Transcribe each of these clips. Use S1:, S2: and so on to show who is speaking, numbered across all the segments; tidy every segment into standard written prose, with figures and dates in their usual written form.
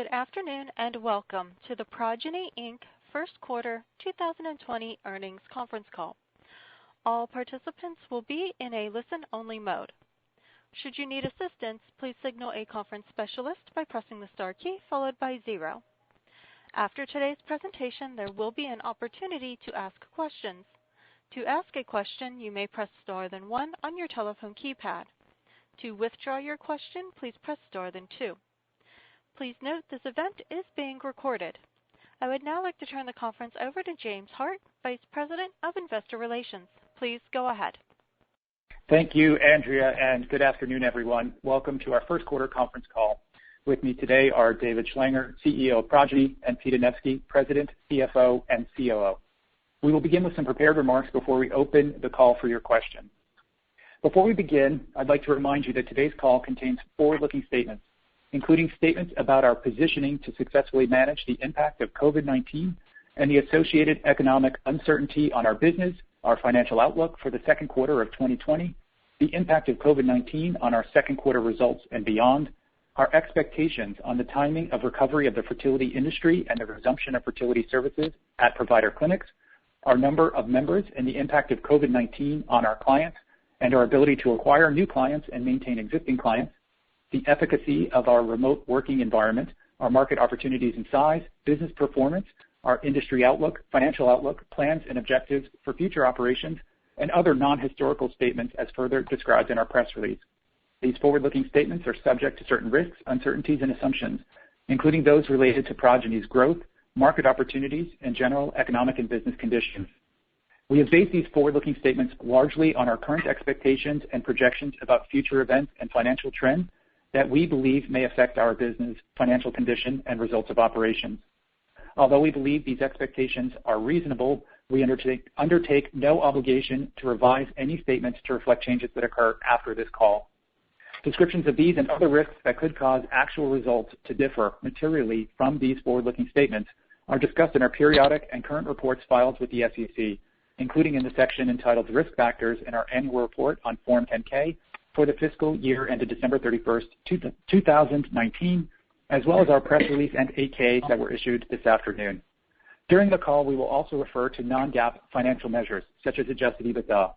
S1: Good afternoon and welcome to the Progyny, Inc. First Quarter 2020 Earnings Conference Call. All participants will be in a listen-only mode. Should you need assistance, please signal a conference specialist by pressing the star key followed by 0. After today's presentation, there will be an opportunity to ask questions. To ask a question, you may press star then 1 on your telephone keypad. To withdraw your question, please press star then 2. Please note this event is being recorded. I would now like to turn the conference over to James Hart, Vice President of Investor Relations. Please go ahead.
S2: Thank you, Andrea, and good afternoon, everyone. Welcome to our first quarter conference call. With me today are David Schlanger, CEO of Progyny, and Pete Anevski, President, CFO, and COO. We will begin with some prepared remarks before we open the call for your questions. Before we begin, I'd like to remind you that today's call contains forward-looking statements, including statements about our positioning to successfully manage the impact of COVID-19 and the associated economic uncertainty on our business, our financial outlook for the second quarter of 2020, the impact of COVID-19 on our second quarter results and beyond, our expectations on the timing of recovery of the fertility industry and the resumption of fertility services at provider clinics, our number of members and the impact of COVID-19 on our clients and our ability to acquire new clients and maintain existing clients, the efficacy of our remote working environment, our market opportunities and size, business performance, our industry outlook, financial outlook, plans and objectives for future operations, and other non-historical statements as further described in our press release. These forward-looking statements are subject to certain risks, uncertainties, and assumptions, including those related to Progyny's growth, market opportunities, and general economic and business conditions. We have based these forward-looking statements largely on our current expectations and projections about future events and financial trends that we believe may affect our business, financial condition, and results of operations. Although we believe these expectations are reasonable, we undertake no obligation to revise any statements to reflect changes that occur after this call. Descriptions of these and other risks that could cause actual results to differ materially from these forward-looking statements are discussed in our periodic and current reports filed with the SEC, including in the section entitled Risk Factors in our annual report on Form 10-K for the fiscal year ended December 31st, 2019, as well as our press release and 8-K that were issued this afternoon. During the call, we will also refer to non-GAAP financial measures, such as adjusted EBITDA.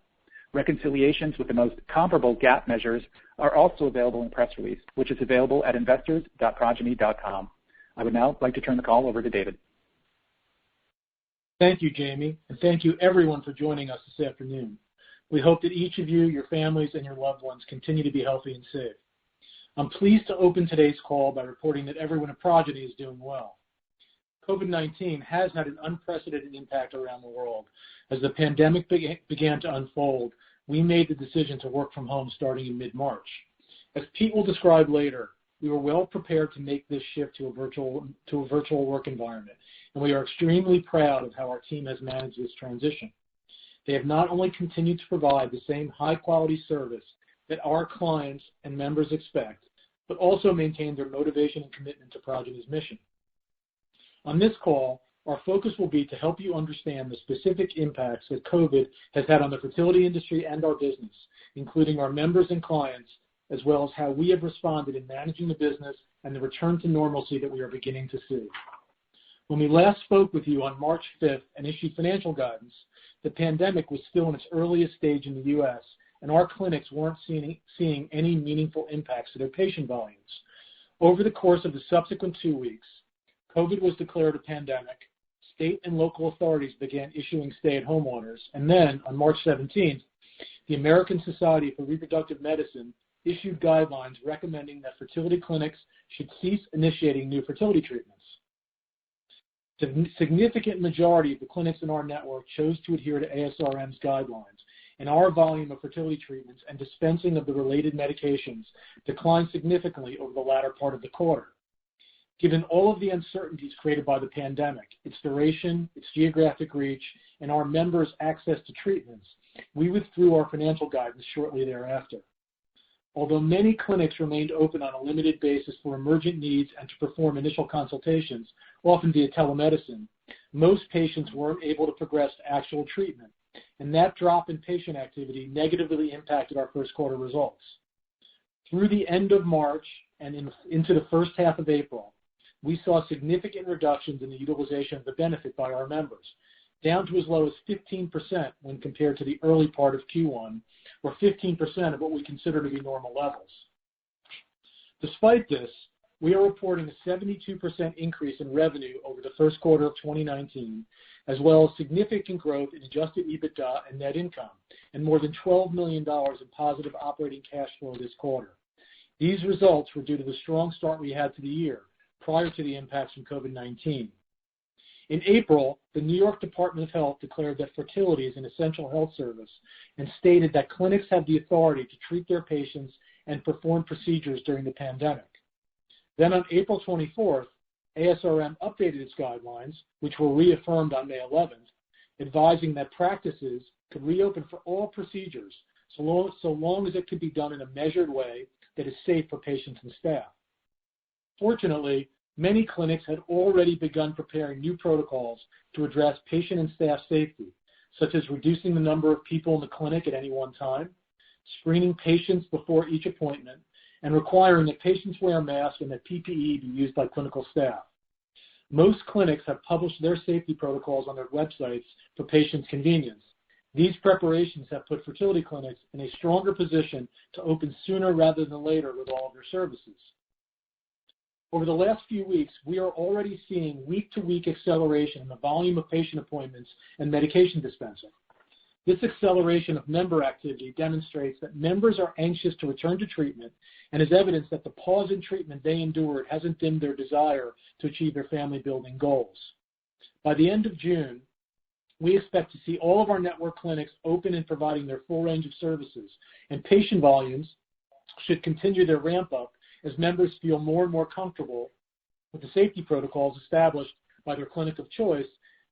S2: Reconciliations with the most comparable GAAP measures are also available in the press release, which is available at investors.progyny.com. I would now like to turn the call over to David.
S3: Thank you, Jamie, and thank you everyone for joining us this afternoon. We hope that each of you, your families, and your loved ones continue to be healthy and safe. I'm pleased to open today's call by reporting that everyone at Progyny is doing well. COVID-19 has had an unprecedented impact around the world. As the pandemic began to unfold, we made the decision to work from home starting in mid-March. As Pete will describe later, we were well prepared to make this shift to a virtual work environment, and we are extremely proud of how our team has managed this transition. They have not only continued to provide the same high-quality service that our clients and members expect, but also maintained their motivation and commitment to Progyny's mission. On this call, our focus will be to help you understand the specific impacts that COVID has had on the fertility industry and our business, including our members and clients, as well as how we have responded in managing the business and the return to normalcy that we are beginning to see. When we last spoke with you on March 5th and issued financial guidance, the pandemic was still in its earliest stage in the U.S., and our clinics weren't seeing any meaningful impacts to their patient volumes. Over the course of the subsequent 2 weeks, COVID was declared a pandemic, state and local authorities began issuing stay-at-home orders, and then, on March 17th, the American Society for Reproductive Medicine issued guidelines recommending that fertility clinics should cease initiating new fertility treatments. The significant majority of the clinics in our network chose to adhere to ASRM's guidelines, and our volume of fertility treatments and dispensing of the related medications declined significantly over the latter part of the quarter. Given all of the uncertainties created by the pandemic, its duration, its geographic reach, and our members' access to treatments, we withdrew our financial guidance shortly thereafter. Although many clinics remained open on a limited basis for emergent needs and to perform initial consultations, often via telemedicine, most patients weren't able to progress to actual treatment, and that drop in patient activity negatively impacted our first quarter results. Through the end of March and into the first half of April, we saw significant reductions in the utilization of the benefit by our members, down to as low as 15% when compared to the early part of Q1, or 15% of what we consider to be normal levels. Despite this, we are reporting a 72% increase in revenue over the first quarter of 2019, as well as significant growth in adjusted EBITDA and net income, and more than $12 million in positive operating cash flow this quarter. These results were due to the strong start we had to the year prior to the impacts from COVID-19. In April, the New York Department of Health declared that fertility is an essential health service and stated that clinics have the authority to treat their patients and perform procedures during the pandemic. Then on April 24th, ASRM updated its guidelines, which were reaffirmed on May 11th, advising that practices could reopen for all procedures so long as it could be done in a measured way that is safe for patients and staff. Fortunately, many clinics had already begun preparing new protocols to address patient and staff safety, such as reducing the number of people in the clinic at any one time, screening patients before each appointment, and requiring that patients wear a mask and that PPE be used by clinical staff. Most clinics have published their safety protocols on their websites for patients' convenience. These preparations have put fertility clinics in a stronger position to open sooner rather than later with all of their services. Over the last few weeks, we are already seeing week-to-week acceleration in the volume of patient appointments and medication dispensing. This acceleration of member activity demonstrates that members are anxious to return to treatment and is evidence that the pause in treatment they endured hasn't dimmed their desire to achieve their family-building goals. By the end of June, we expect to see all of our network clinics open and providing their full range of services, and patient volumes should continue their ramp-up as members feel more and more comfortable with the safety protocols established by their clinic of choice,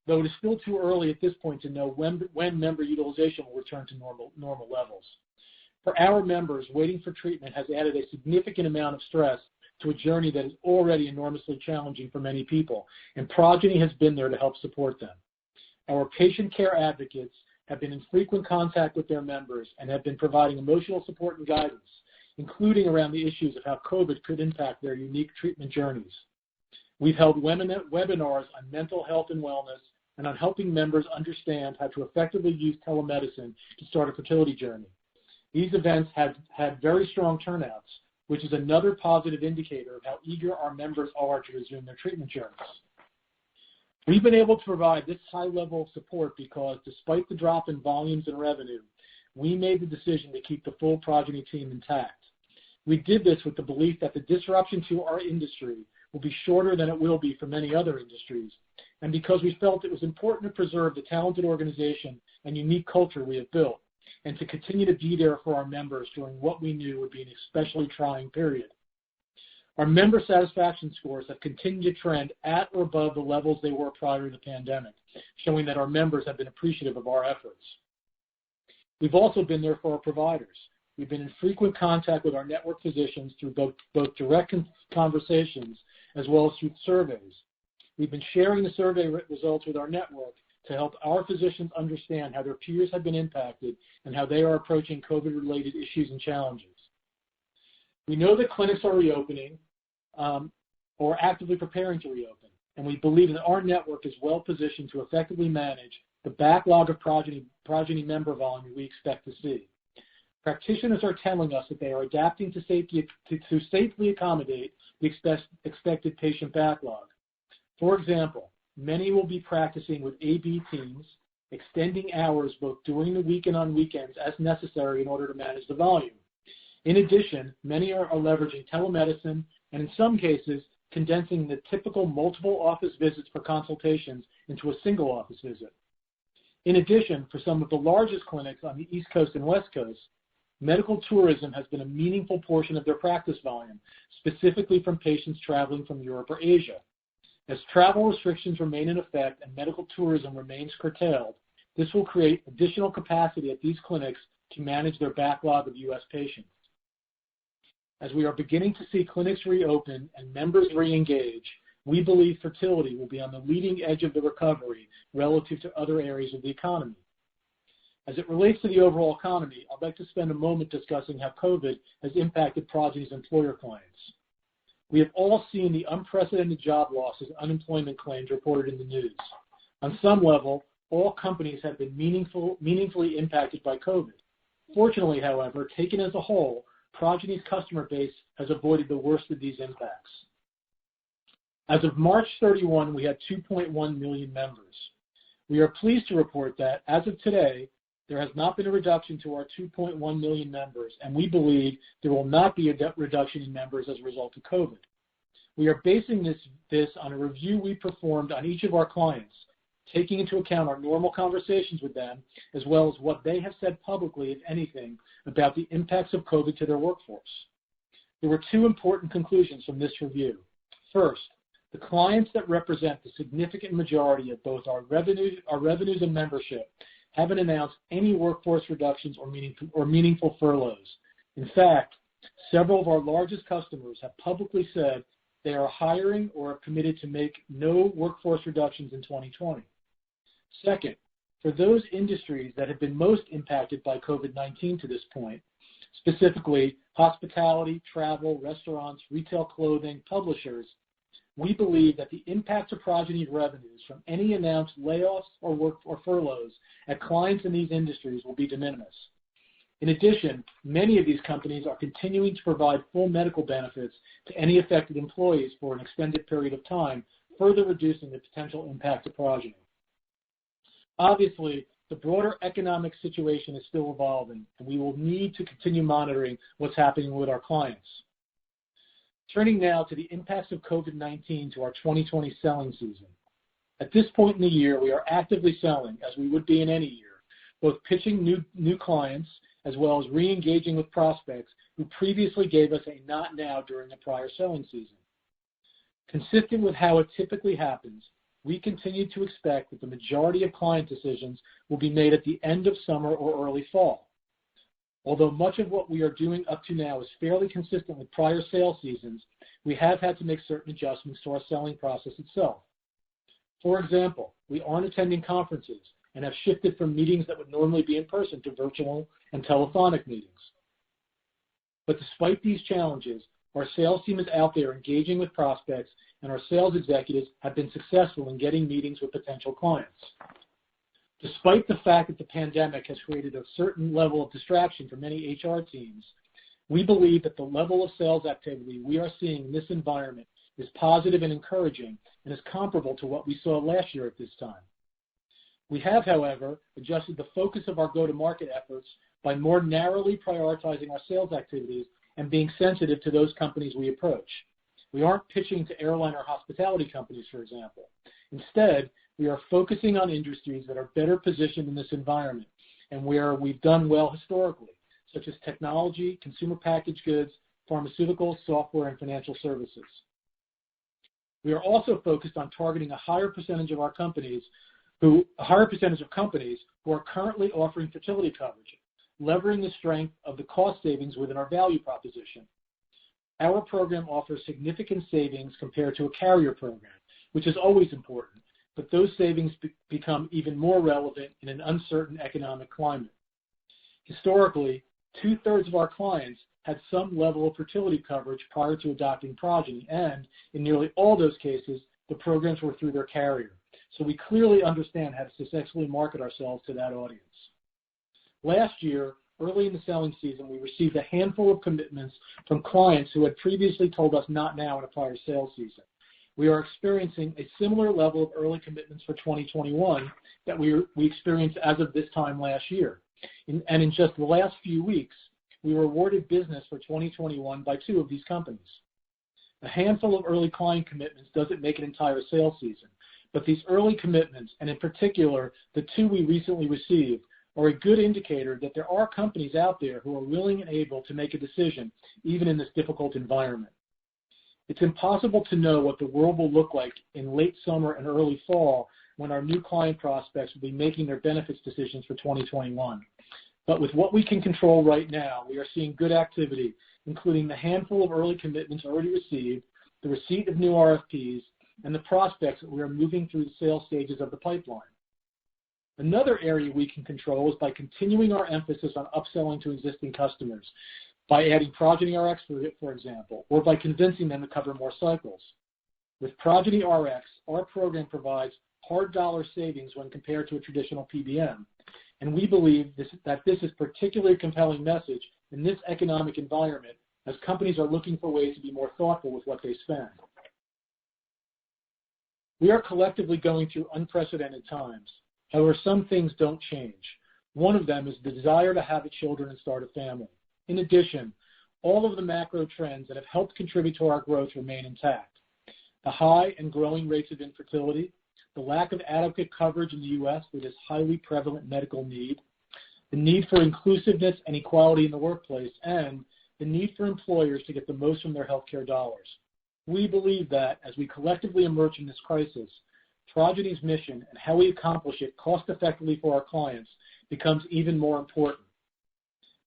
S3: though it is still too early at this point to know when member utilization will return to normal levels. For our members, waiting for treatment has added a significant amount of stress to a journey that is already enormously challenging for many people, and Progyny has been there to help support them. Our patient care advocates have been in frequent contact with their members and have been providing emotional support and guidance, including around the issues of how COVID could impact their unique treatment journeys. We've held webinars on mental health and wellness and on helping members understand how to effectively use telemedicine to start a fertility journey. These events have had very strong turnouts, which is another positive indicator of how eager our members are to resume their treatment journeys. We've been able to provide this high level of support because, despite the drop in volumes and revenue, we made the decision to keep the full Progyny team intact. We did this with the belief that the disruption to our industry will be shorter than it will be for many other industries, and because we felt it was important to preserve the talented organization and unique culture we have built, and to continue to be there for our members during what we knew would be an especially trying period. Our member satisfaction scores have continued to trend at or above the levels they were prior to the pandemic, showing that our members have been appreciative of our efforts. We've also been there for our providers. We've been in frequent contact with our network physicians through both direct conversations as well as through surveys. We've been sharing the survey results with our network to help our physicians understand how their peers have been impacted and how they are approaching COVID-related issues and challenges. We know that clinics are reopening or actively preparing to reopen, and we believe that our network is well positioned to effectively manage the backlog of Progyny member volume we expect to see. Practitioners are telling us that they are adapting to safely accommodate the expected patient backlog. For example, many will be practicing with AB teams, extending hours both during the week and on weekends as necessary in order to manage the volume. In addition, many are leveraging telemedicine and, in some cases, condensing the typical multiple office visits for consultations into a single office visit. In addition, for some of the largest clinics on the East Coast and West Coast, medical tourism has been a meaningful portion of their practice volume, specifically from patients traveling from Europe or Asia. As travel restrictions remain in effect and medical tourism remains curtailed, this will create additional capacity at these clinics to manage their backlog of U.S. patients. As we are beginning to see clinics reopen and members re-engage, we believe fertility will be on the leading edge of the recovery relative to other areas of the economy. As it relates to the overall economy, I'd like to spend a moment discussing how COVID has impacted Progyny's employer clients. We have all seen the unprecedented job losses and unemployment claims reported in the news. On some level, all companies have been meaningfully impacted by COVID. Fortunately, however, taken as a whole, Progyny's customer base has avoided the worst of these impacts. As of March 31, we had 2.1 million members. We are pleased to report that, as of today, there has not been a reduction to our 2.1 million members, and we believe there will not be a reduction in members as a result of COVID. We are basing this on a review we performed on each of our clients, taking into account our normal conversations with them, as well as what they have said publicly, if anything, about the impacts of COVID to their workforce. There were two important conclusions from this review. First, the clients that represent the significant majority of both our revenues and membership haven't announced any workforce reductions or meaningful furloughs. In fact, several of our largest customers have publicly said they are hiring or are committed to make no workforce reductions in 2020. Second, for those industries that have been most impacted by COVID-19 to this point, specifically hospitality, travel, restaurants, retail clothing, publishers, we believe that the impact to Progyny revenues from any announced layoffs or furloughs at clients in these industries will be de minimis. In addition, many of these companies are continuing to provide full medical benefits to any affected employees for an extended period of time, further reducing the potential impact to Progyny. Obviously, the broader economic situation is still evolving, and we will need to continue monitoring what's happening with our clients. Turning now to the impacts of COVID-19 to our 2020 selling season. At this point in the year, we are actively selling, as we would be in any year, both pitching new clients as well as re-engaging with prospects who previously gave us a not now during the prior selling season. Consistent with how it typically happens, we continue to expect that the majority of client decisions will be made at the end of summer or early fall. Although much of what we are doing up to now is fairly consistent with prior sales seasons, we have had to make certain adjustments to our selling process itself. For example, we aren't attending conferences and have shifted from meetings that would normally be in person to virtual and telephonic meetings. But despite these challenges, our sales team is out there engaging with prospects, and our sales executives have been successful in getting meetings with potential clients. Despite the fact that the pandemic has created a certain level of distraction for many HR teams, we believe that the level of sales activity we are seeing in this environment is positive and encouraging and is comparable to what we saw last year at this time. We have, however, adjusted the focus of our go-to-market efforts by more narrowly prioritizing our sales activities and being sensitive to those companies we approach. We aren't pitching to airline or hospitality companies, for example. Instead, we are focusing on industries that are better positioned in this environment and where we've done well historically, such as technology, consumer packaged goods, pharmaceuticals, software, and financial services. We are also focused on targeting a higher percentage of companies who are currently offering fertility coverage, leveraging the strength of the cost savings within our value proposition. Our program offers significant savings compared to a carrier program, which is always important, but those savings become even more relevant in an uncertain economic climate. Historically, 2/3 of our clients had some level of fertility coverage prior to adopting Progyny, and in nearly all those cases, the programs were through their carrier. So we clearly understand how to successfully market ourselves to that audience. Last year, early in the selling season, we received a handful of commitments from clients who had previously told us not now in a prior sales season. We are experiencing a similar level of early commitments for 2021 that we experienced as of this time last year. And in just the last few weeks, we were awarded business for 2021 by 2 of these companies. A handful of early client commitments doesn't make an entire sales season, but these early commitments, and in particular the 2 we recently received, are a good indicator that there are companies out there who are willing and able to make a decision even in this difficult environment. It's impossible to know what the world will look like in late summer and early fall when our new client prospects will be making their benefits decisions for 2021. But with what we can control right now, we are seeing good activity, including the handful of early commitments already received, the receipt of new RFPs, and the prospects that we are moving through the sales stages of the pipeline. Another area we can control is by continuing our emphasis on upselling to existing customers. by adding Progyny RX, for example, or by convincing them to cover more cycles. With Progyny RX, our program provides hard dollar savings when compared to a traditional PBM, and we believe that this is a particularly compelling message in this economic environment as companies are looking for ways to be more thoughtful with what they spend. We are collectively going through unprecedented times. However, some things don't change. One of them is the desire to have children and start a family. In addition, all of the macro trends that have helped contribute to our growth remain intact. The high and growing rates of infertility, the lack of adequate coverage in the U.S. for this highly prevalent medical need, the need for inclusiveness and equality in the workplace, and the need for employers to get the most from their healthcare dollars. We believe that as we collectively emerge from this crisis, Progyny's mission and how we accomplish it cost-effectively for our clients becomes even more important.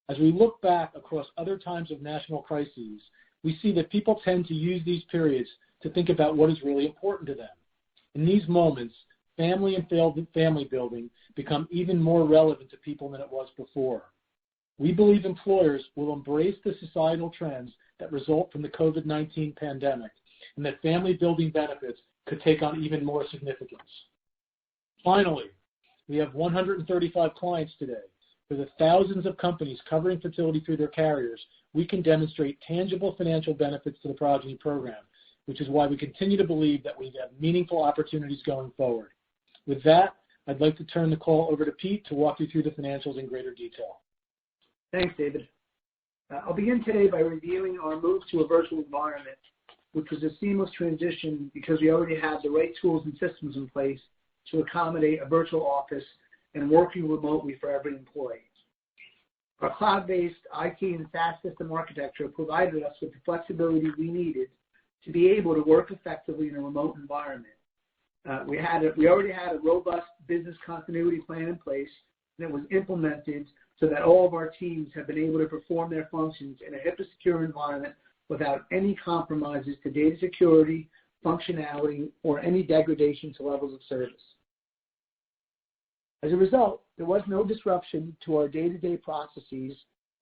S3: As we look back across other times of national crises, we see that people tend to use these periods to think about what is really important to them. In these moments, family and family building become even more relevant to people than it was before. We believe employers will embrace the societal trends that result from the COVID-19 pandemic, and that family building benefits could take on even more significance. Finally, we have 135 clients today. For the thousands of companies covering fertility through their carriers, we can demonstrate tangible financial benefits to the Progyny program, which is why we continue to believe that we have meaningful opportunities going forward. With that, I'd like to turn the call over to Pete to walk you through the financials in greater detail.
S4: Thanks, David. I'll begin today by reviewing our move to a virtual environment, which was a seamless transition because we already had the right tools and systems in place to accommodate a virtual office and working remotely for every employee. Our cloud-based IT and SaaS system architecture provided us with the flexibility we needed to be able to work effectively in a remote environment. We already had a robust business continuity plan in place, and it was implemented so that all of our teams have been able to perform their functions in a HIPAA-secure environment without any compromises to data security, functionality, or any degradation to levels of service. As a result, there was no disruption to our day-to-day processes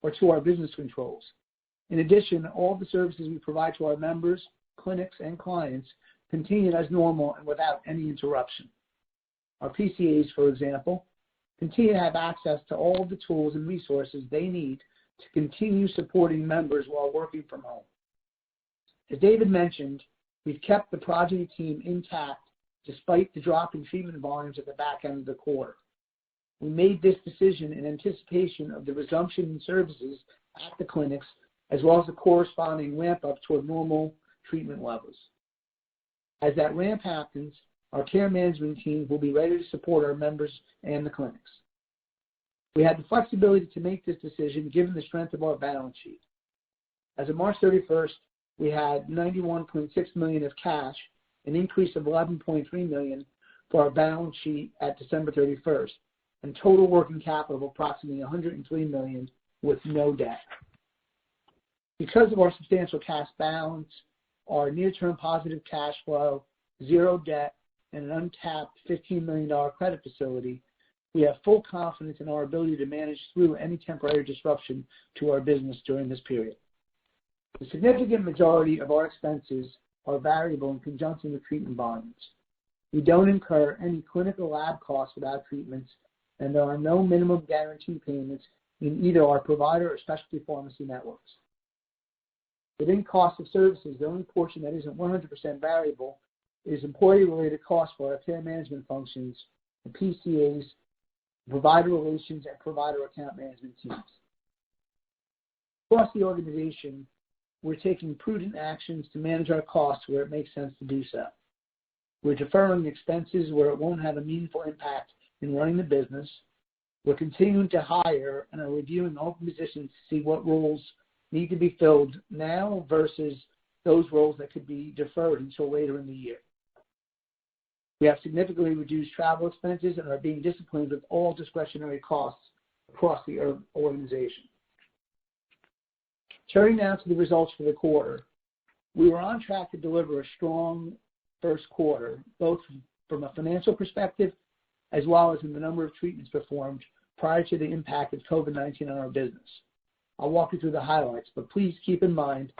S4: or to our business controls. In addition, all the services we provide to our members, clinics, and clients continued as normal and without any interruption. Our PCAs, for example, continue to have access to all of the tools and resources they need to continue supporting members while working from home. As David mentioned, we've kept the Progyny team intact despite the drop in treatment volumes at the back end of the quarter. We made this decision in anticipation of the resumption in services at the clinics, as well as the corresponding ramp up toward normal treatment levels. As that ramp happens, our care management teams will be ready to support our members and the clinics. We had the flexibility to make this decision given the strength of our balance sheet. As of March 31st, we had $91.6 million of cash, an increase of $11.3 million for our balance sheet at December 31st, and total working capital of approximately $103 million with no debt. Because of our substantial cash balance, our near-term positive cash flow, zero debt, and an untapped $15 million credit facility, we have full confidence in our ability to manage through any temporary disruption to our business during this period. The significant majority of our expenses are variable in conjunction with treatment volumes. We don't incur any clinical lab costs without treatments, and there are no minimum guarantee payments in either our provider or specialty pharmacy networks. Within cost of services, the only portion that isn't 100% variable is employee-related costs for our care management functions, the PCAs, provider relations, and provider account management teams. Across the organization, we're taking prudent actions to manage our costs where it makes sense to do so. We're deferring expenses where it won't have a meaningful impact in running the business. We're continuing to hire and are reviewing open positions to see what roles need to be filled now versus those roles that could be deferred until later in the year. We have significantly reduced travel expenses and are being disciplined with all discretionary costs across the organization. Turning now to the results for the quarter, we were on track to deliver a strong first quarter, both from a financial perspective as well as in the number of treatments performed prior to the impact of COVID-19 on our business. I'll walk you through the highlights, but please keep in mind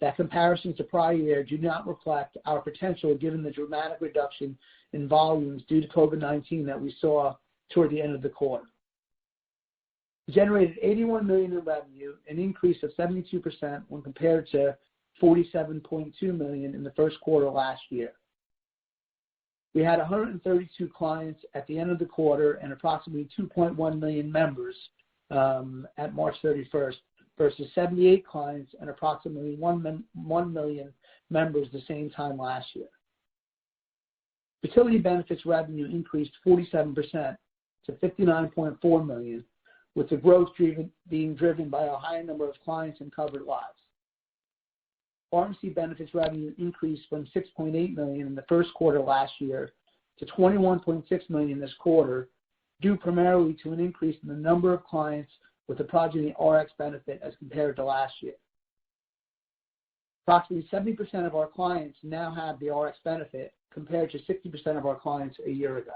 S4: that comparisons to prior year do not reflect our potential given the dramatic reduction in volumes due to COVID-19 that we saw toward the end of the quarter. We generated $81 million in revenue, an increase of 72% when compared to $47.2 million in the first quarter last year. We had 132 clients at the end of the quarter and approximately 2.1 million members at March 31st versus 78 clients and approximately 1 million members the same time last year. Fertility benefits revenue increased 47% to $59.4 million, with the growth being driven by a higher number of clients and covered lives. Pharmacy benefits revenue increased from $6.8 million in the first quarter last year to $21.6 million this quarter, due primarily to an increase in the number of clients with the Progyny RX benefit as compared to last year. Approximately 70% of our clients now have the RX benefit compared to 60% of our clients a year ago.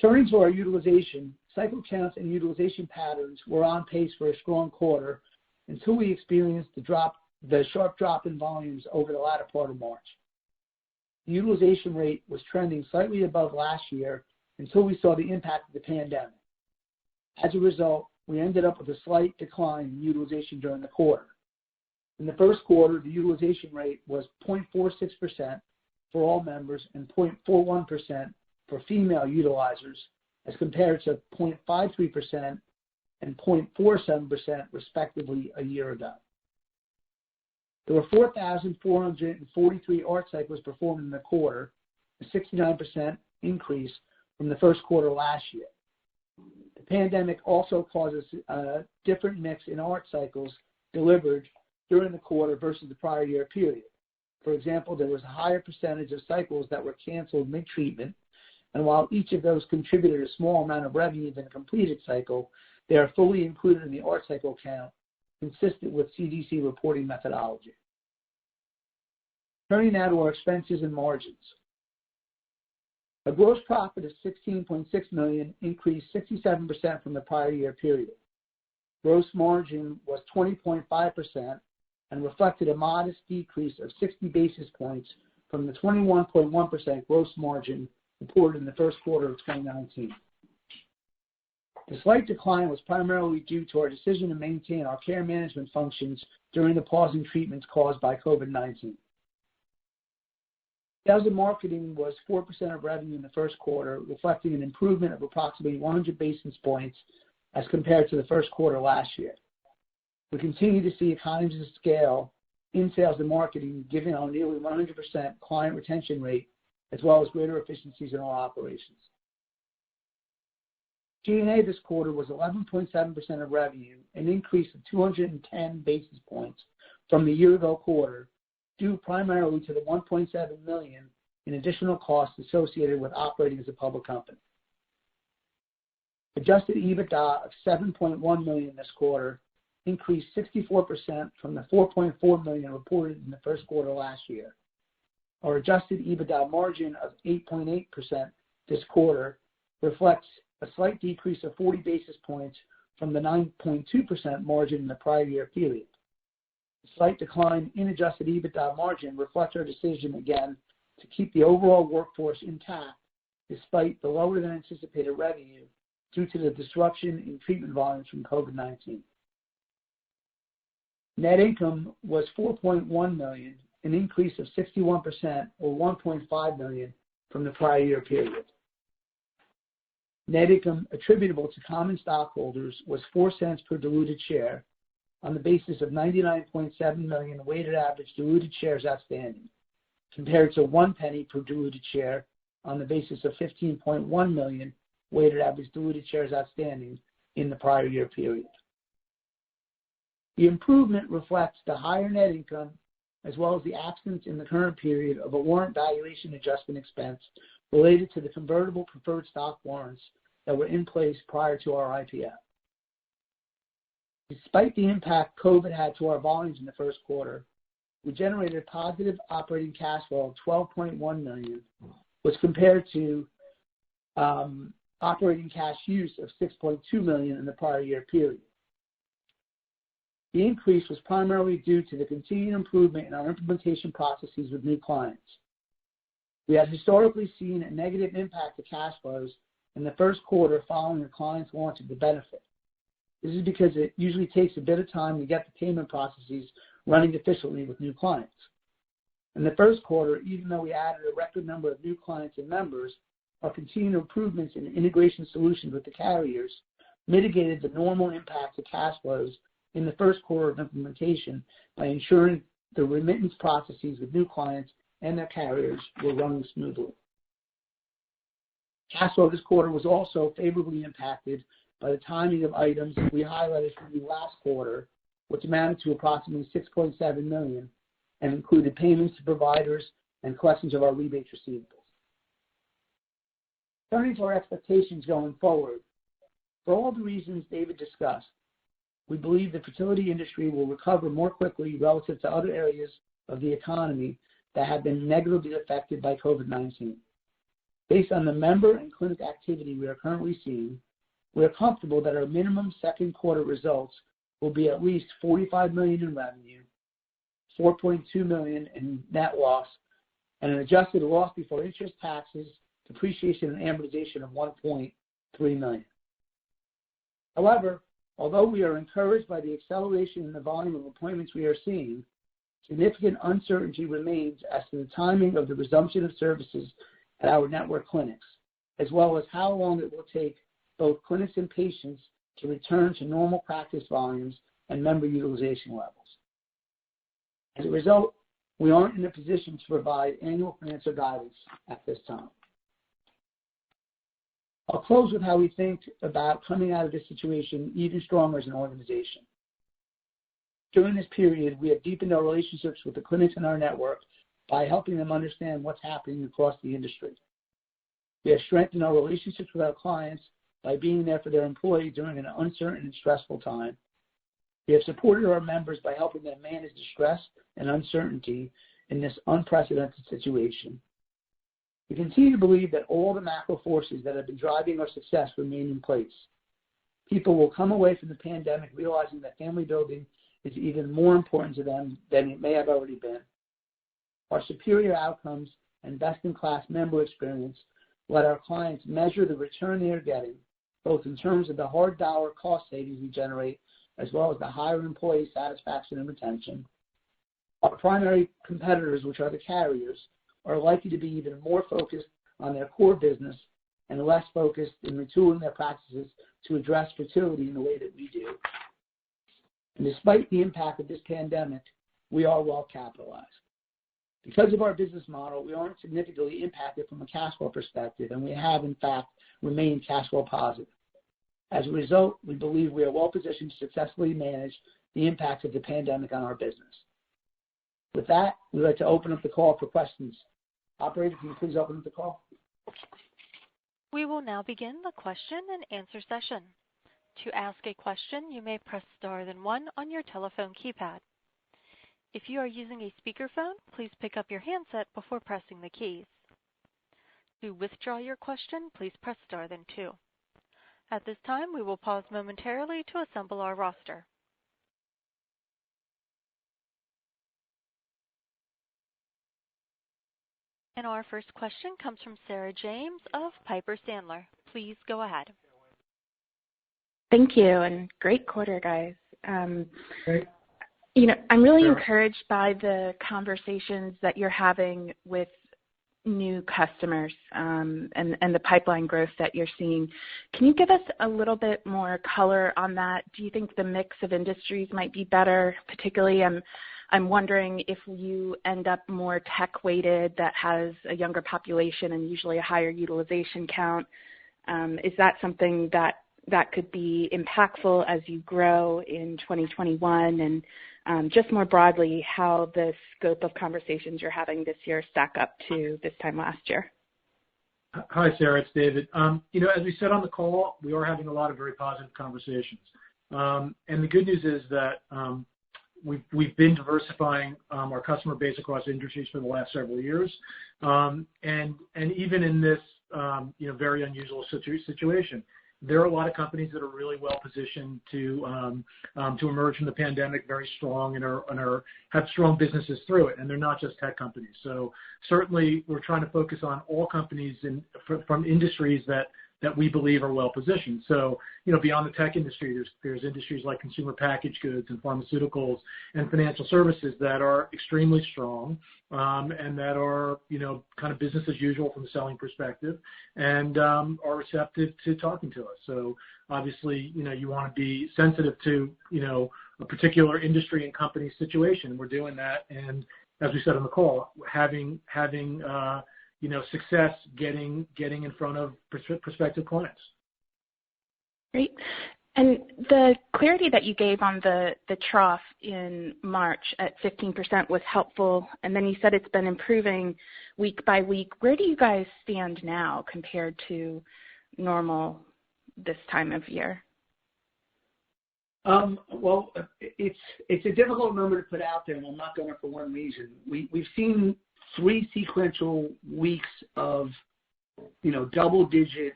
S4: Turning to our utilization, cycle counts and utilization patterns were on pace for a strong quarter until we experienced the sharp drop in volumes over the latter part of March. The utilization rate was trending slightly above last year until we saw the impact of the pandemic. As a result, we ended up with a slight decline in utilization during the quarter. In the first quarter, the utilization rate was 0.46% for all members and 0.41% for female utilizers, as compared to 0.53% and 0.47% respectively a year ago. There were 4,443 ART cycles performed in the quarter, a 69% increase from the first quarter last year. The pandemic also causes a different mix in ART cycles delivered during the quarter versus the prior year period. For example, there was a higher percentage of cycles that were canceled mid-treatment, and while each of those contributed a small amount of revenue than a completed cycle, they are fully included in the ART cycle count, consistent with CDC reporting methodology. Turning now to our expenses and margins. A gross profit of $16.6 million increased 67% from the prior year period. Gross margin was 20.5% and reflected a modest decrease of 60 basis points from the 21.1% gross margin reported in the first quarter of 2019. The slight decline was primarily due to our decision to maintain our care management functions during the pause in treatments caused by COVID-19. Sales and marketing was 4% of revenue in the first quarter, reflecting an improvement of approximately 100 basis points as compared to the first quarter last year. We continue to see economies of scale in sales and marketing, given our nearly 100% client retention rate, as well as greater efficiencies in our operations. G&A this quarter was 11.7% of revenue, an increase of 210 basis points from the year-ago quarter, due primarily to the $1.7 million in additional costs associated with operating as a public company. Adjusted EBITDA of $7.1 million this quarter increased 64% from the $4.4 million reported in the first quarter last year. Our adjusted EBITDA margin of 8.8% this quarter reflects a slight decrease of 40 basis points from the 9.2% margin in the prior year period. The slight decline in adjusted EBITDA margin reflects our decision again to keep the overall workforce intact despite the lower than anticipated revenue due to the disruption in treatment volumes from COVID-19. Net income was $4.1 million, an increase of 61% or $1.5 million from the prior year period. Net income attributable to common stockholders was 4 cents per diluted share on the basis of 99.7 million weighted average diluted shares outstanding, compared to 1 penny per diluted share on the basis of 15.1 million weighted average diluted shares outstanding in the prior year period. The improvement reflects the higher net income as well as the absence in the current period of a warrant valuation adjustment expense related to the convertible preferred stock warrants that were in place prior to our IPO. Despite the impact COVID had to our volumes in the first quarter, we generated positive operating cash flow of $12.1 million, which compared to operating cash use of $6.2 million in the prior year period. The increase was primarily due to the continued improvement in our implementation processes with new clients. We have historically seen a negative impact to cash flows in the first quarter following the client's launch of the benefit. This is because it usually takes a bit of time to get the payment processes running efficiently with new clients. In the first quarter, even though we added a record number of new clients and members, our continued improvements in integration solutions with the carriers mitigated the normal impact to cash flows in the first quarter of implementation by ensuring the remittance processes with new clients and their carriers were running smoothly. Cash flow this quarter was also favorably impacted by the timing of items we highlighted for you last quarter, which amounted to approximately $6.7 million and included payments to providers and collections of our rebate receivables. Turning to our expectations going forward, for all the reasons David discussed, we believe the fertility industry will recover more quickly relative to other areas of the economy that have been negatively affected by COVID-19. Based on the member and clinic activity we are currently seeing, we are comfortable that our minimum second quarter results will be at least $45 million in revenue, $4.2 million in net loss, and an adjusted loss before interest, taxes, depreciation, and amortization of $1.3 million. However, although we are encouraged by the acceleration in the volume of appointments we are seeing, significant uncertainty remains as to the timing of the resumption of services at our network clinics, as well as how long it will take both clinics and patients to return to normal practice volumes and member utilization levels. As a result, we aren't in a position to provide annual financial guidance at this time. I'll close with how we think about coming out of this situation even stronger as an organization. During this period, we have deepened our relationships with the clinics in our network by helping them understand what's happening across the industry. We have strengthened our relationships with our clients by being there for their employees during an uncertain and stressful time. We have supported our members by helping them manage the stress and uncertainty in this unprecedented situation. We continue to believe that all the macro forces that have been driving our success remain in place. People will come away from the pandemic realizing that family building is even more important to them than it may have already been. Our superior outcomes and best-in-class member experience let our clients measure the return they are getting, both in terms of the hard dollar cost savings we generate, as well as the higher employee satisfaction and retention. Our primary competitors, which are the carriers, are likely to be even more focused on their core business and less focused in retooling their practices to address fertility in the way that we do. And despite the impact of this pandemic, we are well capitalized. Because of our business model, we aren't significantly impacted from a cash flow perspective, and we have, in fact, remained cash flow positive. As a result, we believe we are well positioned to successfully manage the impact of the pandemic on our business. With that, we'd like to open up the call for questions. Operator, can you please open up the call?
S1: We will now begin the question and answer session. To ask a question, you may press star then one on your telephone keypad. If you are using a speakerphone, please pick up your handset before pressing the keys. To withdraw your question, please press star then two. At this time, we will pause momentarily to assemble our roster. And our first question comes from Sarah James of Piper Sandler. Please go ahead.
S5: Thank you, and great quarter, guys.
S3: Great.
S5: I'm really encouraged by the conversations that you're having with new customers and the pipeline growth that you're seeing. Can you give us a little bit more color on that? Do you think the mix of industries might be better? Particularly, I'm wondering if you end up more tech-weighted that has a younger population and usually a higher utilization count. Is that something that could be impactful as you grow in 2021? And just more broadly, how the scope of conversations you're having this year stack up to this time last year?
S3: Hi, Sarah. It's David. As we said on the call, we are having a lot of very positive conversations. And the good news is that we've been diversifying our customer base across industries for the last several years. And even in this very unusual situation. There are a lot of companies that are really well positioned to emerge from the pandemic very strong and have strong businesses through it, and they're not just tech companies. So certainly, we're trying to focus on all companies from industries that we believe are well positioned. So, beyond the tech industry, there's industries like consumer packaged goods and pharmaceuticals and financial services that are extremely strong and that are, kind of business as usual from a selling perspective and are receptive to talking to us. So obviously, you want to be sensitive to, a particular industry and company situation. We're doing that. And as we said on the call, having success getting in front of prospective clients.
S5: Great. And the clarity that you gave on the trough in March at 15% was helpful. And then you said it's been improving week by week. Where do you guys stand now compared to normal this time of year?
S4: Well, it's a difficult number to put out there, and I'm not going to for one reason. We've seen 3 sequential weeks of, double-digit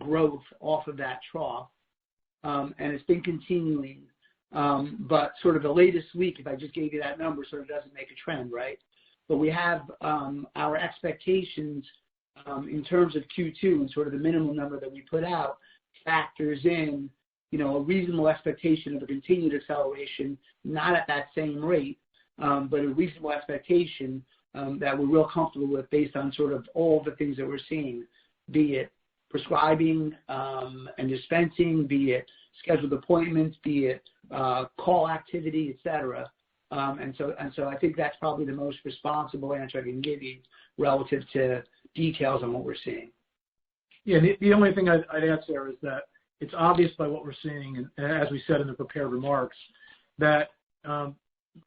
S4: growth off of that trough, and it's been continuing. But sort of the latest week, if I just gave you that number, sort of doesn't make a trend, right? But we have our expectations in terms of Q2 and sort of the minimum number that we put out factors in, a reasonable expectation of a continued acceleration, not at that same rate, but a reasonable expectation that we're real comfortable with based on sort of all the things that we're seeing, be it prescribing and dispensing, be it scheduled appointments, be it call activity, et cetera. And so I think that's probably the most responsible answer I can give you relative to details on what we're seeing.
S3: Yeah, the only thing I'd add, Sarah, is that it's obvious by what we're seeing, and as we said in the prepared remarks, that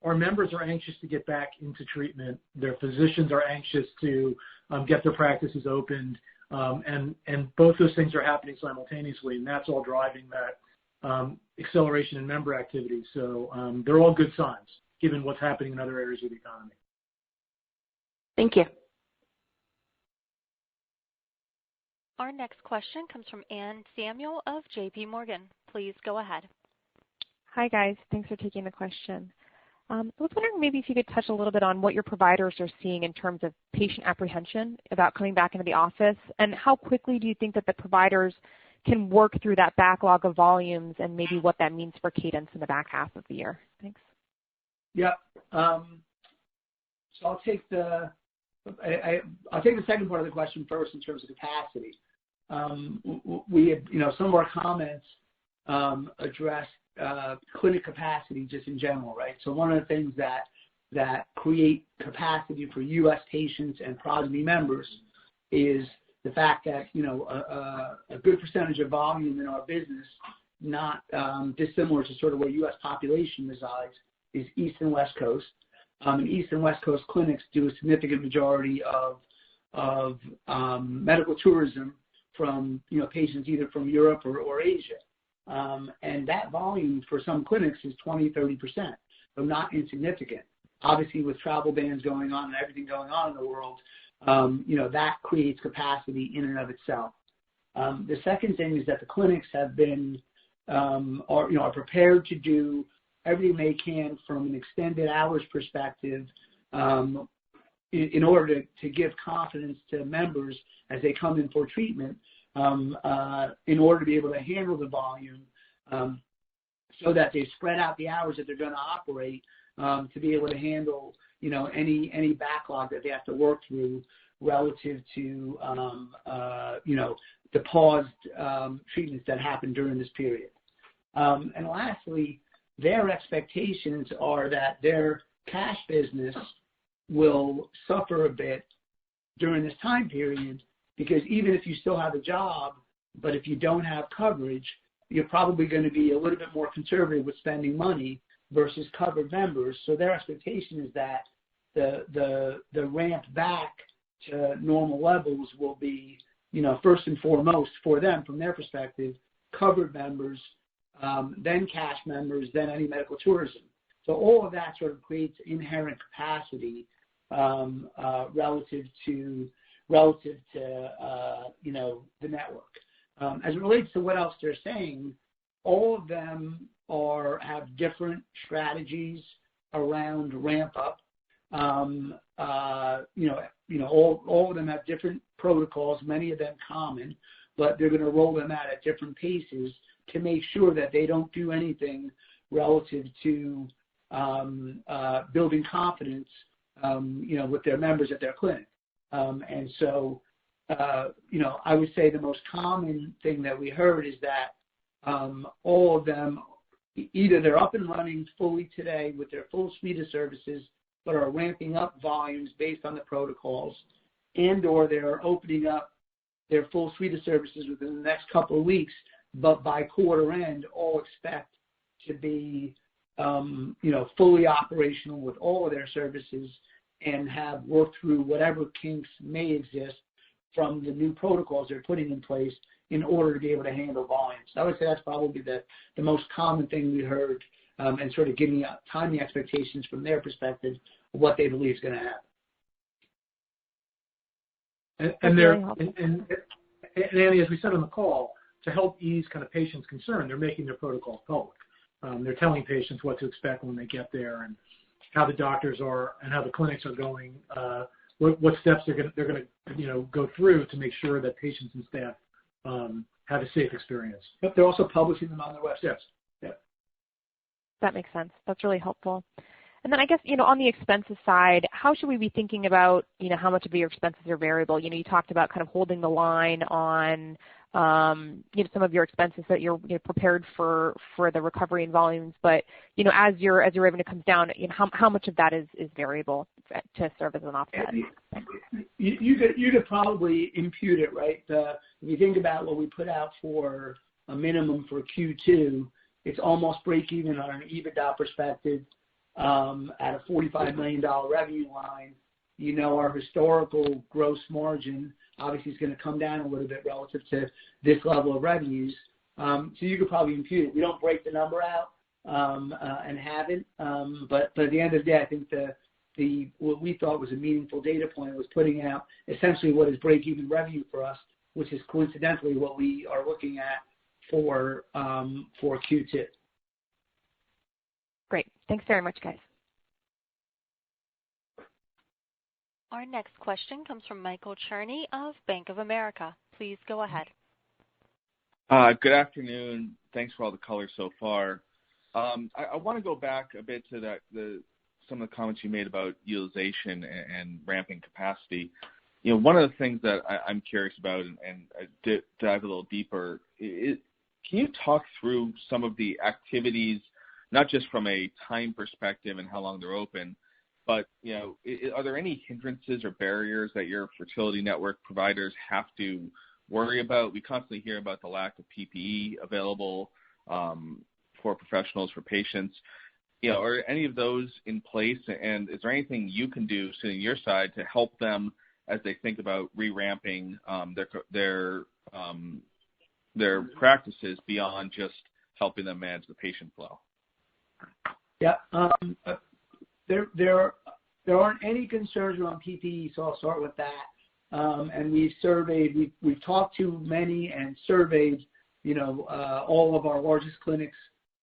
S3: our members are anxious to get back into treatment. Their physicians are anxious to get their practices opened, and both those things are happening simultaneously, and that's all driving that acceleration in member activity. So they're all good signs, given what's happening in other areas of the economy.
S5: Thank you.
S1: Our next question comes from Anne Samuel of J.P. Morgan. Please go ahead.
S6: Hi, guys. Thanks for taking the question. I was wondering maybe if you could touch a little bit on what your providers are seeing in terms of patient apprehension about coming back into the office, and how quickly do you think that the providers can work through that backlog of volumes and maybe what that means for cadence in the back half of the year? Thanks.
S4: Yeah. So I'll take the second part of the question first in terms of capacity. We had, some of our comments addressed clinic capacity just in general, right? So one of the things that create capacity for U.S. patients and Progyny members is the fact that, a good percentage of volume in our business, not dissimilar to sort of where U.S. population resides, is East and West Coast. And East and West Coast clinics do a significant majority of medical tourism from, patients either from Europe or Asia. And that volume for some clinics is 20-30%, so not insignificant. Obviously, with travel bans going on and everything going on in the world, that creates capacity in and of itself. The second thing is that the clinics have been, are prepared to do everything they can from an extended hours perspective in order to give confidence to members as they come in for treatment, in order to be able to handle the volume so that they spread out the hours that they're going to operate to be able to handle, any backlog that they have to work through relative to, the paused treatments that happened during this period. And lastly, their expectations are that their cash business will suffer a bit during this time period, because even if you still have a job, but if you don't have coverage, you're probably going to be a little bit more conservative with spending money versus covered members. So their expectation is that the ramp back to normal levels will be, first and foremost for them, from their perspective, covered members, then cash members, then any medical tourism. So all of that sort of creates inherent capacity relative to relative to the network. As it relates to what else they're saying, all of them have different strategies around ramp up. All of them have different protocols, many of them common, but they're going to roll them out at different paces to make sure that they don't do anything relative to building confidence, with their members at their clinic. I would say the most common thing that we heard is that all of them, either they're up and running fully today with their full suite of services, but are ramping up volumes based on the protocols, and or they're opening up their full suite of services within the next couple of weeks, but by quarter end, all expect to be, fully operational with all of their services and have worked through whatever kinks may exist from the new protocols they're putting in place in order to be able to handle volumes. So I would say that's probably the most common thing we heard, and sort of giving timing expectations from their perspective of what they believe is going to happen.
S3: And Annie, as we said on the call, to help ease kind of patients' concern, they're making their protocols public. They're telling patients what to expect when they get there and how the doctors are and how the clinics are going, what steps they're going to go through to make sure that patients and staff have a safe experience.
S4: But they're also publishing them on their websites.
S3: Yes.
S4: Yep.
S6: That makes sense. That's really helpful. And then I guess, on the expenses side, how should we be thinking about, how much of your expenses are variable? You talked about kind of holding the line on, some of your expenses that you're prepared for the recovery in volumes. But, as your revenue comes down, how much of that is variable to serve as an offset?
S4: You could probably impute it, right? If you think about what we put out for a minimum for Q2, it's almost break even on an EBITDA perspective. At a $45 million revenue line, our historical gross margin obviously is going to come down a little bit relative to this level of revenues. So you could probably impute it. We don't break the number out and haven't, but at the end of the day, I think what we thought was a meaningful data point was putting out essentially what is break-even revenue for us, which is coincidentally what we are looking at for Q2.
S6: Great. Thanks very much, guys.
S1: Our next question comes from Michael Cherny of Bank of America. Please go ahead.
S7: Good afternoon. Thanks for all the color so far. I want to go back a bit to some of the comments you made about utilization and ramping capacity. One of the things that I'm curious about and dive a little deeper is, can you talk through some of the activities, not just from a time perspective and how long they're open, but, are there any hindrances or barriers that your fertility network providers have to worry about? We constantly hear about the lack of PPE available for professionals, for patients. Are any of those in place? And is there anything you can do, sitting on your side, to help them as they think about re-ramping their practices beyond just helping them manage the patient flow?
S4: Yeah. There aren't any concerns around PPE, so I'll start with that. And we've talked to many and surveyed, all of our largest clinics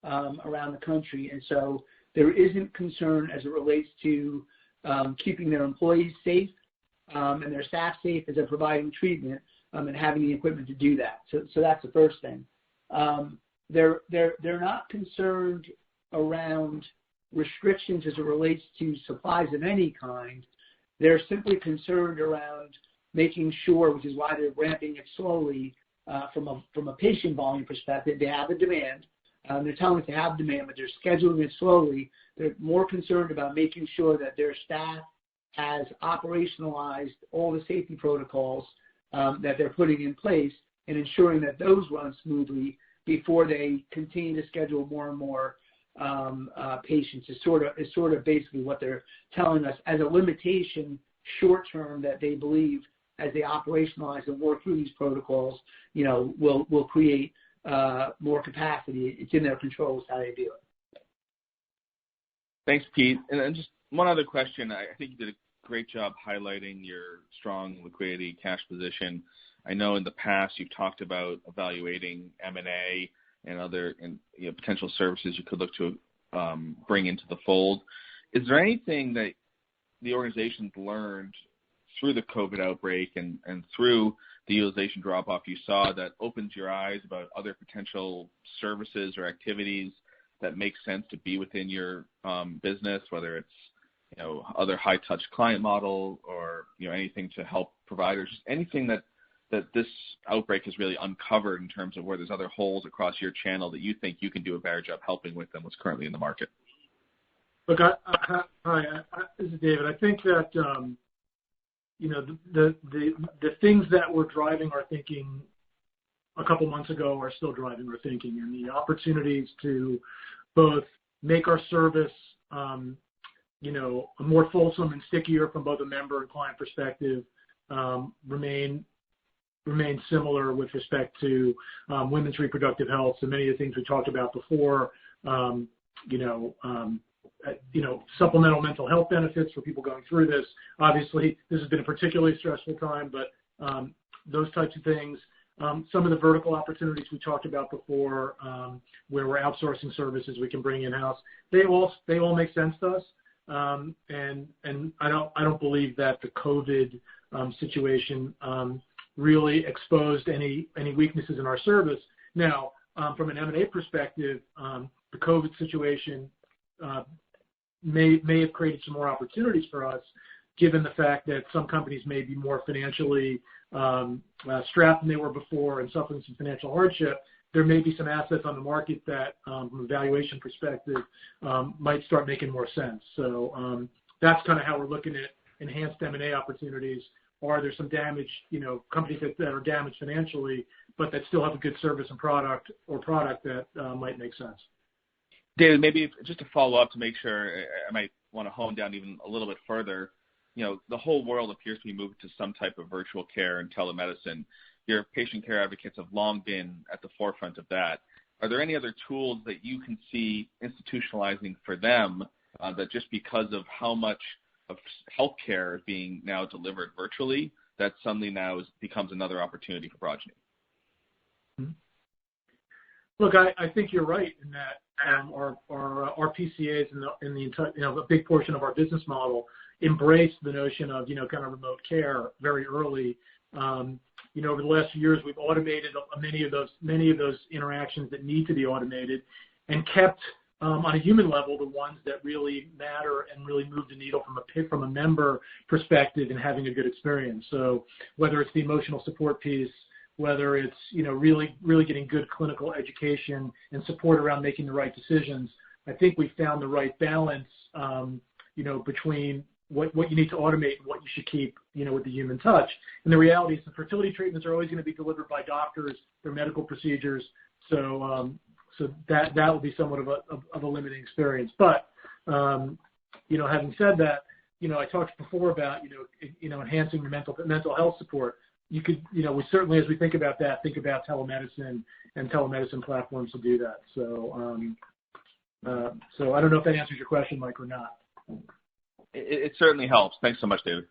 S4: around the country, and so there isn't concern as it relates to keeping their employees safe and their staff safe as they're providing treatment and having the equipment to do that. So that's the first thing. They're not concerned around restrictions as it relates to supplies of any kind. They're simply concerned around making sure, which is why they're ramping it slowly from a patient volume perspective. They have a demand. They're telling us they have demand, but they're scheduling it slowly. They're more concerned about making sure that their staff has operationalized all the safety protocols that they're putting in place and ensuring that those run smoothly before they continue to schedule more and more patients. Is sort of basically what they're telling us as a limitation short term that they believe as they operationalize and work through these protocols, will create more capacity. It's in their control is how they do it.
S7: Thanks, Pete. And then just one other question. I think you did a great job highlighting your strong liquidity cash position. I know in the past you've talked about evaluating M&A and other potential services you could look to bring into the fold. Is there anything that the organization's learned through the COVID outbreak and through the utilization drop-off you saw that opens your eyes about other potential services or activities that make sense to be within your business, whether it's other high-touch client model or anything to help providers, just anything that this outbreak has really uncovered in terms of where there's other holes across your channel that you think you can do a better job helping with than what's currently in the market?
S3: Look, hi, this is David. I think that the things that were driving our thinking a couple months ago are still driving our thinking, and the opportunities to both make our service more fulsome and stickier from both a member and client perspective remain similar with respect to women's reproductive health. So many of the things we talked about before, supplemental mental health benefits for people going through this. Obviously, this has been a particularly stressful time, but those types of things. Some of the vertical opportunities we talked about before, where we're outsourcing services we can bring in-house, they all make sense to us. And I don't believe that the COVID situation really exposed any weaknesses in our service. Now, from an M&A perspective, the COVID situation may have created some more opportunities for us, given the fact that some companies may be more financially strapped than they were before and suffering some financial hardship. There may be some assets on the market that, from a valuation perspective, might start making more sense. So that's kind of how we're looking at enhanced M&A opportunities. Are there some damaged, companies that are damaged financially, but that still have a good service and product that might make sense?
S7: David, maybe just to follow up to make sure, I might want to hone down even a little bit further. The whole world appears to be moving to some type of virtual care and telemedicine. Your patient care advocates have long been at the forefront of that. Are there any other tools that you can see institutionalizing for them that just because of how much of healthcare is being now delivered virtually, that suddenly now becomes another opportunity for Progyny?
S3: Look, I think you're right in that our PCAs and a big portion of our business model embrace the notion of kind of remote care very early. Over the last few years, we've automated many of those interactions that need to be automated, and kept on a human level the ones that really matter and really move the needle from a member perspective and having a good experience. So whether it's the emotional support piece, whether it's really getting good clinical education and support around making the right decisions, I think we found the right balance between what you need to automate and what you should keep with the human touch. And the reality is the fertility treatments are always going to be delivered by doctors. They're medical procedures, so that will be somewhat of a limiting experience. But having said that, I talked before about enhancing the mental health support. You could, we certainly, as we think about that, think about telemedicine and telemedicine platforms to do that. So I don't know if that answers your question, Mike, or not.
S7: It certainly helps. Thanks so much, David.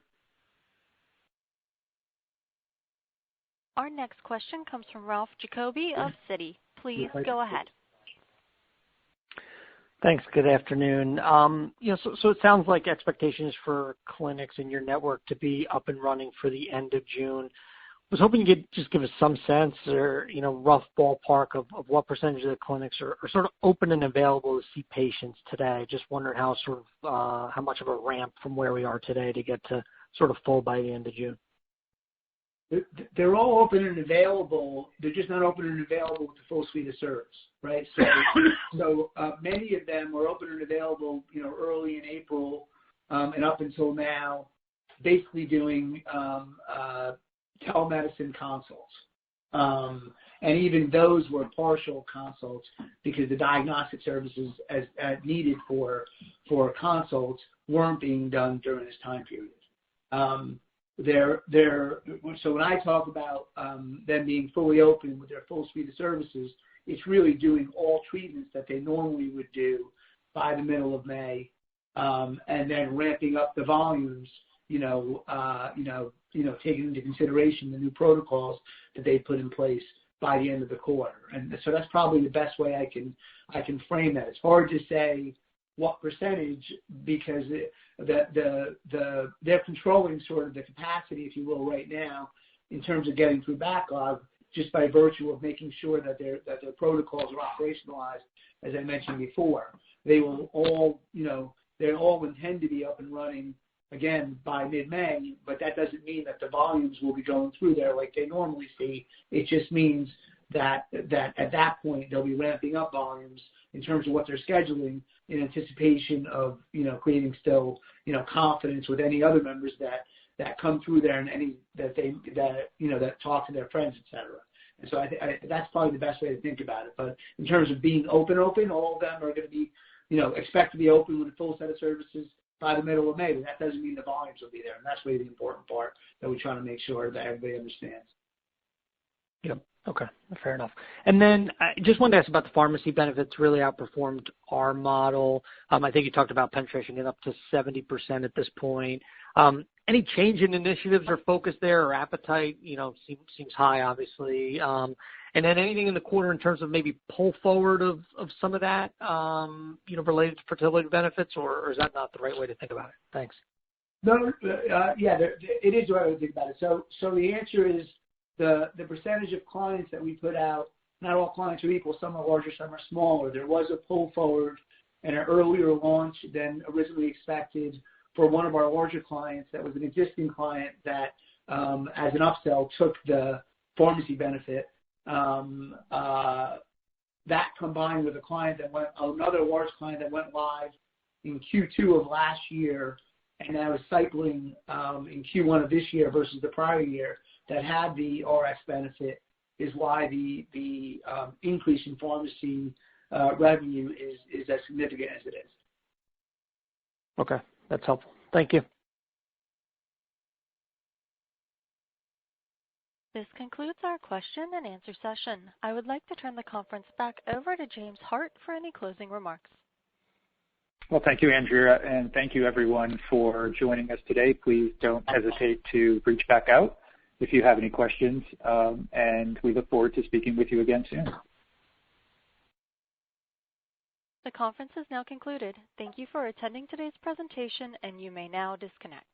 S1: Our next question comes from Ralph Jacoby of Citi. Please go ahead.
S8: Thanks. Good afternoon. So it sounds like expectations for clinics in your network to be up and running for the end of June. I was hoping you could just give us some sense or, rough ballpark of what percentage of the clinics are sort of open and available to see patients today. Just wondering how much of a ramp from where we are today to get to sort of full by the end of June.
S4: They're all open and available. They're just not open and available with the full suite of service, right? So many of them were open and available, early in April and up until now, basically doing telemedicine consults. And even those were partial consults because the diagnostic services as needed for consults weren't being done during this time period. So when I talk about them being fully open with their full suite of services, it's really doing all treatments that they normally would do by the middle of May, and then ramping up the volumes taking into consideration the new protocols that they put in place by the end of the quarter. And so that's probably the best way I can frame that. It's hard to say what percentage because they're controlling sort of the capacity, if you will, right now in terms of getting through backlog just by virtue of making sure that their protocols are operationalized, as I mentioned before. They will all, they all intend to be up and running again by mid-May, but that doesn't mean that the volumes will be going through there like they normally see. It just means that at that point they'll be ramping up volumes in terms of what they're scheduling in anticipation of creating still confidence with any other members that come through there and any that talk to their friends, etc. And so that's probably the best way to think about it. But in terms of being open, all of them are going to be expect to be open with a full set of services by the middle of May. But that doesn't mean the volumes will be there, and that's really the important part that we're trying to make sure that everybody understands.
S8: Yep. Okay, fair enough. And then I just wanted to ask about the pharmacy benefits. Really outperformed our model. I think you talked about penetration getting up to 70% at this point. Any change in initiatives or focus there or appetite? Seems high, obviously. And then anything in the quarter in terms of maybe pull forward of some of that, related to fertility benefits, or is that not the right way to think about it? Thanks.
S4: No, it is the right way to think about it. So the answer is the percentage of clients that we put out, not all clients are equal. Some are larger, some are smaller. There was a pull forward and an earlier launch than originally expected for one of our larger clients that was an existing client that, as an upsell, took the pharmacy benefit. That combined with another large client that went live in Q2 of last year and now is cycling in Q1 of this year versus the prior year that had the RX benefit is why the increase in pharmacy revenue is as significant as it is.
S8: Okay, that's helpful. Thank you.
S1: This concludes our question and answer session. I would like to turn the conference back over to James Hart for any closing remarks.
S2: Well, thank you, Andrea, and thank you, everyone, for joining us today. Please don't hesitate to reach back out if you have any questions, and we look forward to speaking with you again soon.
S1: The conference is now concluded. Thank you for attending today's presentation, and you may now disconnect.